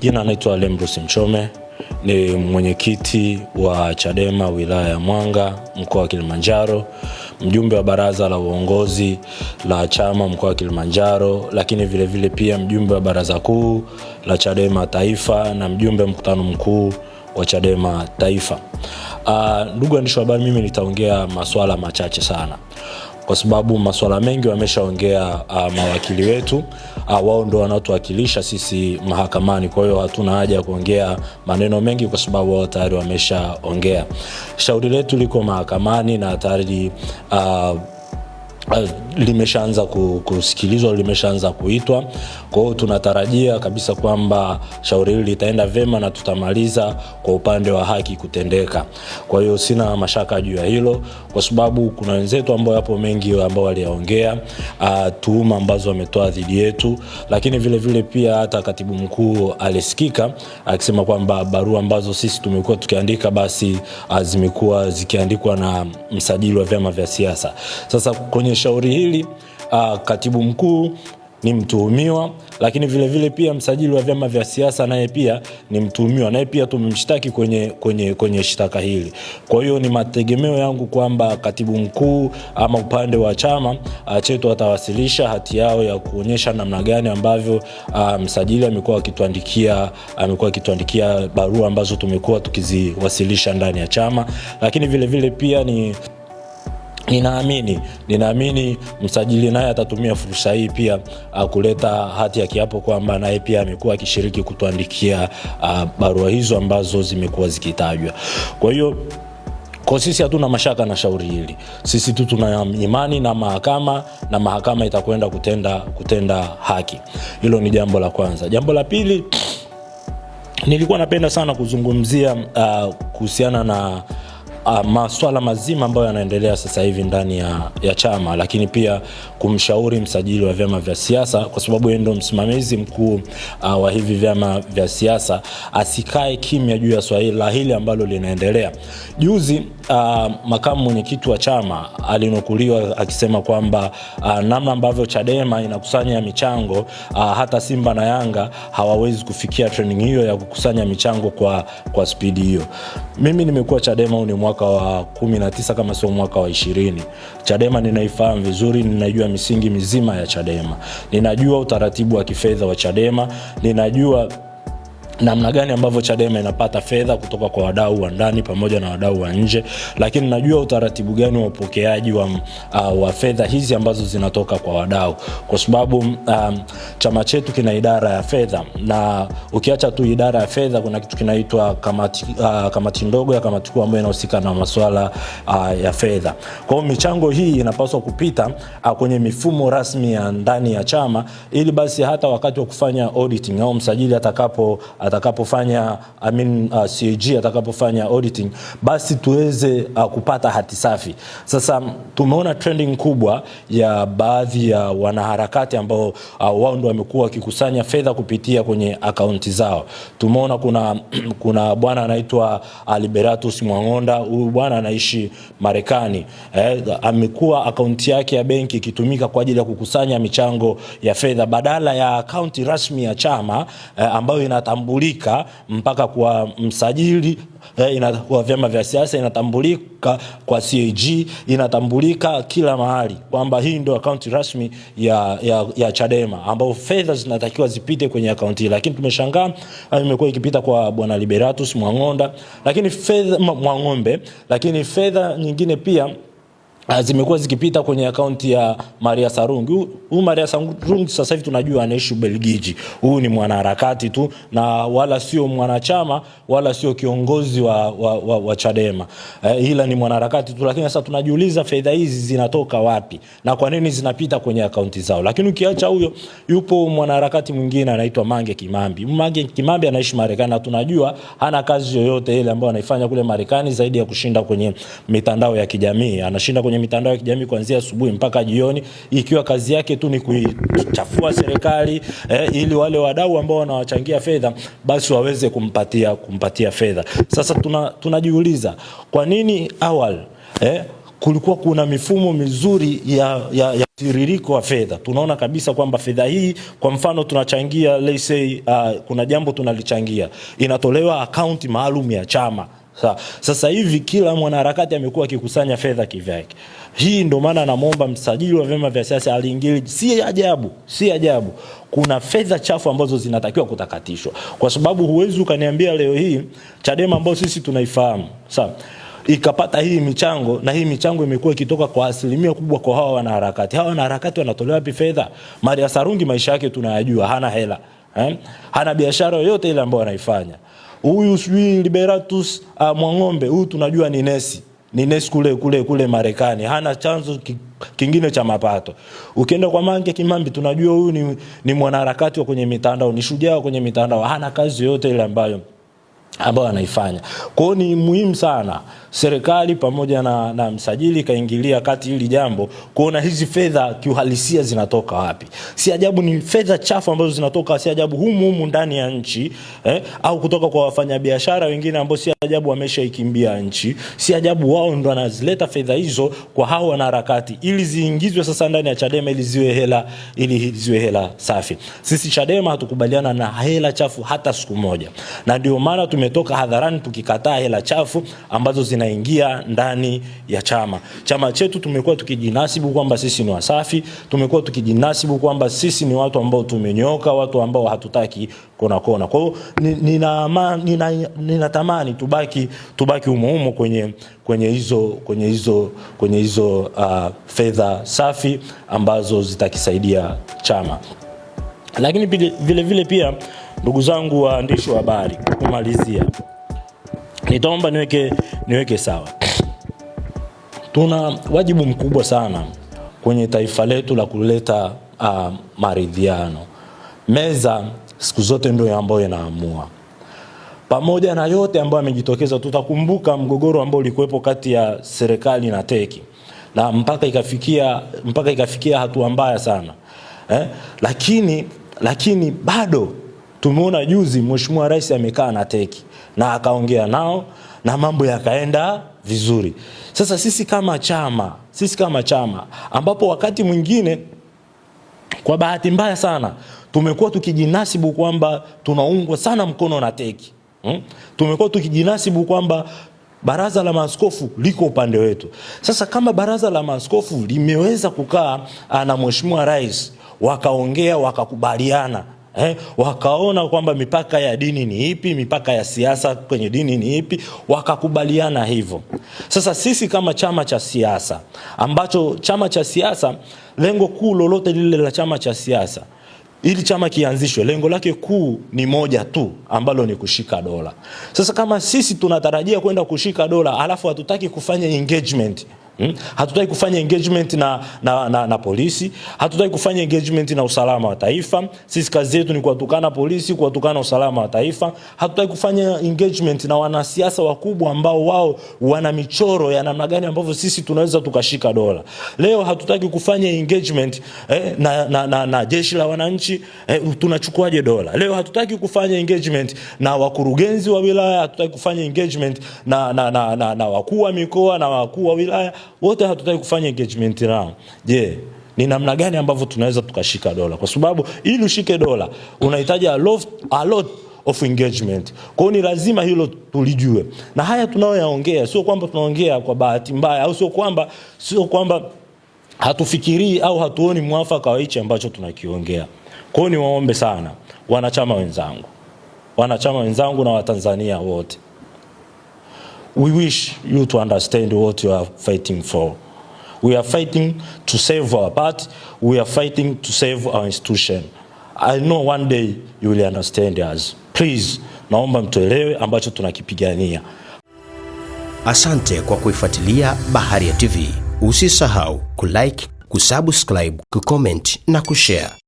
Jina naitwa Lembrus Mchome, ni mwenyekiti wa Chadema wilaya ya Mwanga, mkoa wa Kilimanjaro, mjumbe wa baraza la uongozi la chama mkoa wa Kilimanjaro, lakini vile vile pia mjumbe wa baraza kuu la Chadema taifa na mjumbe mkutano mkuu wa Chadema taifa. Ndugu waandishi wa habari, mimi nitaongea masuala machache sana, kwa sababu masuala mengi wameshaongea mawakili wetu. Wao ndio wanaotuwakilisha sisi mahakamani, kwa hiyo hatuna haja ya kuongea maneno mengi kwa sababu wao tayari wameshaongea. Shauri letu liko mahakamani na tayari limeshaanza kusikilizwa, limeshaanza kuitwa. Kwa hiyo tunatarajia kabisa kwamba shauri hili litaenda vema na tutamaliza kwa upande wa haki kutendeka. Kwa hiyo sina mashaka juu ya hilo, kwa sababu kuna wenzetu ambao hapo mengi ambao waliongea tuhuma ambazo wametoa dhidi yetu, lakini vile vile pia hata katibu mkuu alisikika akisema kwamba barua ambazo sisi tumekuwa tukiandika basi zimekuwa zikiandikwa na msajili wa vyama vya siasa. Sasa kwenye shauri hili katibu mkuu ni mtuhumiwa, lakini vile vile pia msajili wa vyama vya siasa naye pia ni mtuhumiwa, naye pia tumemshtaki kwenye shtaka hili. Kwa hiyo ni mategemeo yangu kwamba katibu mkuu ama upande wa chama chetu atawasilisha hati yao ya kuonyesha namna gani ambavyo msajili amekuwa akituandikia barua ambazo tumekuwa tukiziwasilisha ndani ya chama. Lakini vile vile pia ninaamini msajili naye atatumia fursa hii pia kuleta hati ya kiapo kwamba naye pia amekuwa akishiriki kutuandikia barua hizo ambazo zimekuwa zikitajwa. Kwa hiyo kwa sisi hatuna mashaka na shauri hili. Sisi tu tuna imani na mahakama itakwenda kutenda haki. Hilo ni jambo la kwanza. Jambo la pili, nilikuwa napenda sana kuzungumzia kuhusiana na masuala mazima ambayo yanaendelea sasa hivi ndani ya chama, lakini pia kumshauri msajili wa vyama vya siasa, kwa sababu yeye ndio msimamizi mkuu wa hivi vyama vya siasa, asikae kimya juu ya swala hili ambalo linaendelea. Juzi makamu mwenyekiti wa chama alinukuliwa akisema kwamba namna ambavyo Chadema inakusanya michango, hata Simba na Yanga hawawezi kufikia training hiyo ya kukusanya michango kwa speed hiyo. Mimi nimekuwa Chadema ni mwaka wa 19 kama sio mwaka wa 20. Chadema ninaifahamu vizuri, ninajua misingi mizima ya Chadema. Ninajua utaratibu wa kifedha wa Chadema, ninajua namna gani ambavyo Chadema inapata fedha kutoka kwa wadau wa ndani pamoja na wadau wa nje, lakini najua utaratibu gani wa upokeaji wa fedha hizi ambazo zinatoka kwa wadau, kwa sababu chama chetu kina idara ya fedha, na ukiacha tu idara ya fedha kuna kitu kinaitwa kamati ndogo ya kamati kuu ambayo inahusika na masuala ya fedha. Kwa hiyo michango hii inapaswa kupita kwenye mifumo rasmi ya ndani ya chama, ili basi hata wakati wa kufanya auditing au msajili atakapofanya CAG atakapofanya auditing, basi tuweze kupata hati safi. Sasa tumeona trending kubwa ya baadhi ya wanaharakati ambao wao ndio wamekuwa wakikusanya fedha kupitia kwenye akaunti zao. Tumeona kuna bwana anaitwa Liberatus Mwang'onda. Huyu bwana anaishi Marekani. Amekuwa akaunti yake ya benki ikitumika kwa ajili ya kukusanya michango ya fedha badala ya akaunti rasmi ya chama ambayo inatambulika mpaka kwa msajili kwa vyama vya siasa, inatambulika kwa CAG, inatambulika kila mahali kwamba hii ndio akaunti rasmi ya Chadema ambao fedha zinatakiwa zipite kwenye akaunti. Lakini tumeshangaa imekuwa ikipita kwa bwana Liberatus Mwang'onda, lakini fedha nyingine pia zimekuwa zikipita kwenye akaunti ya Maria Sarungi. Huyu Maria Sarungi sasa hivi tunajua anaishi Ubelgiji. Huyu ni mwanaharakati tu na wala sio mwanachama wala sio kiongozi wa Chadema. Ila ni mwanaharakati tu, lakini sasa tunajiuliza fedha hizi zinatoka wapi na kwa nini zinapita kwenye akaunti zao. Lakini ukiacha huyo, yupo mwanaharakati mwingine anaitwa Mange Kimambi. Mange Kimambi anaishi Marekani na tunajua hana kazi yoyote ile ambayo anaifanya kule Marekani zaidi ya kushinda kwenye mitandao ya kijamii. Anashinda kwenye mitandao ya kijamii kuanzia asubuhi mpaka jioni, ikiwa kazi yake tu ni kuchafua serikali ili wale wadau ambao wanawachangia fedha basi waweze kumpatia fedha. Sasa tunajiuliza kwa nini awali kulikuwa kuna mifumo mizuri ya tiririko wa fedha. Tunaona kabisa kwamba fedha hii, kwa mfano tunachangia, let's say kuna jambo tunalichangia, inatolewa akaunti maalum ya chama. Sasa hivi kila mwanaharakati amekuwa akikusanya fedha kivyake. Hii ndio maana namuomba msajili wa vyama vya siasa aliingie. Si ajabu kuna fedha chafu ambazo zinatakiwa kutakatishwa, kwa sababu huwezi ukaniambia leo hii Chadema ambao sisi tunaifahamu ikapata hii michango, na hii michango imekuwa ikitoka kwa asilimia kubwa kwa hawa wanaharakati. Hawa wanaharakati wanatolewa wapi fedha? Maria Sarungi maisha yake tunayajua, hana hela, hana biashara yoyote ile ambayo anaifanya. Huyu sijui Liberatus Mwang'ombe, huyu tunajua ni nesi kule Marekani, hana chanzo kingine cha mapato. Ukienda kwa Mange Kimambi, tunajua huyu ni mwanaharakati wa kwenye mitandao, ni shujaa kwenye mitandao, hana kazi yoyote ile ambayo anaifanya. Kwa hiyo ni muhimu sana serikali pamoja na msajili kaingilia kati hili jambo, kuona hizi fedha kiuhalisia zinatoka wapi. Si ajabu ni fedha chafu ambazo zinatoka, si ajabu humu ndani ya nchi, au kutoka kwa wafanyabiashara wengine ambao si ajabu wameshaikimbia nchi. Si ajabu wao ndo wanazileta fedha hizo kwa hao wanaharakati ili ziingizwe sasa ndani ya Chadema ili ziwe hela safi. Sisi Chadema hatukubaliana na hela chafu hata siku moja. Na ndio maana tumetoka hadharani tukikataa hela chafu ambazo zinaingia ndani ya chama. Chama chetu tumekuwa tukijinasibu kwamba sisi ni wasafi, tumekuwa tukijinasibu kwamba sisi ni watu ambao tumenyoka, watu ambao hatutaki kona. Kwa hiyo ninatamani tubaki umuhumu kwenye hizo fedha safi ambazo zitakisaidia chama. Lakini vile pia ndugu zangu waandishi wa habari, kumalizia nitaomba niweke sawa. Tuna wajibu mkubwa sana kwenye taifa letu la kuleta maridhiano. Meza siku zote ndio ambayo inaamua. Pamoja na yote ambayo yamejitokeza, tutakumbuka mgogoro ambao ulikuwepo kati ya serikali na teki, na mpaka ikafikia hatua mbaya sana. Lakini bado tumeona juzi Mheshimiwa Rais amekaa na teki na akaongea nao na mambo yakaenda vizuri. Sasa sisi kama chama ambapo wakati mwingine kwa bahati mbaya sana tumekuwa tukijinasibu kwamba tunaungwa sana mkono na teki. Tumekuwa tukijinasibu kwamba baraza la maaskofu liko upande wetu. Sasa kama baraza la maaskofu limeweza kukaa na Mheshimiwa Rais, wakaongea, wakakubaliana, wakaona kwamba mipaka ya dini ni ipi, mipaka ya siasa kwenye dini ni ipi, wakakubaliana hivyo. Sasa sisi kama chama cha siasa, ambacho chama cha siasa lengo kuu lolote lile la chama cha siasa, ili chama kianzishwe, lengo lake kuu ni moja tu, ambalo ni kushika dola. Sasa kama sisi tunatarajia kwenda kushika dola, alafu hatutaki kufanya engagement, hatutaki kufanya engagement na polisi, hatutaki kufanya engagement na usalama wa taifa. Sisi kazi yetu ni kuwatukana polisi, kuwatukana usalama wa taifa. Hatutaki kufanya engagement na wanasiasa wakubwa ambao wao wana michoro ya namna gani ambavyo sisi tunaweza tukashika dola. Leo hatutaki kufanya engagement na jeshi la wananchi, tunachukuaje dola. Leo hatutaki kufanya engagement na wakurugenzi wa wilaya, hatutaki kufanya engagement na wakuu wa mikoa na wakuu wa wilaya. Wote hatutaki kufanya engagement nao. Je, ni namna gani ambavyo tunaweza tukashika dola? Kwa sababu ili ushike dola unahitaji a lot of engagement. Kwa hiyo ni lazima hilo tulijue. Na haya tunayoyaongea sio kwamba tunaongea kwa bahati mbaya, au sio kwamba hatufikirii au hatuoni mwafaka wa hichi ambacho tunakiongea. Kwa hiyo niwaombe sana wanachama wenzangu na Watanzania wote, we wish you to understand what you are fighting for. We are fighting to save our party. We are fighting to save our institution. I know one day you will understand us. Please, naomba mtuelewe ambacho tunakipigania. Asante kwa kuifuatilia Baharia TV. Usisahau kulike, kusubscribe, kucomment na kushare.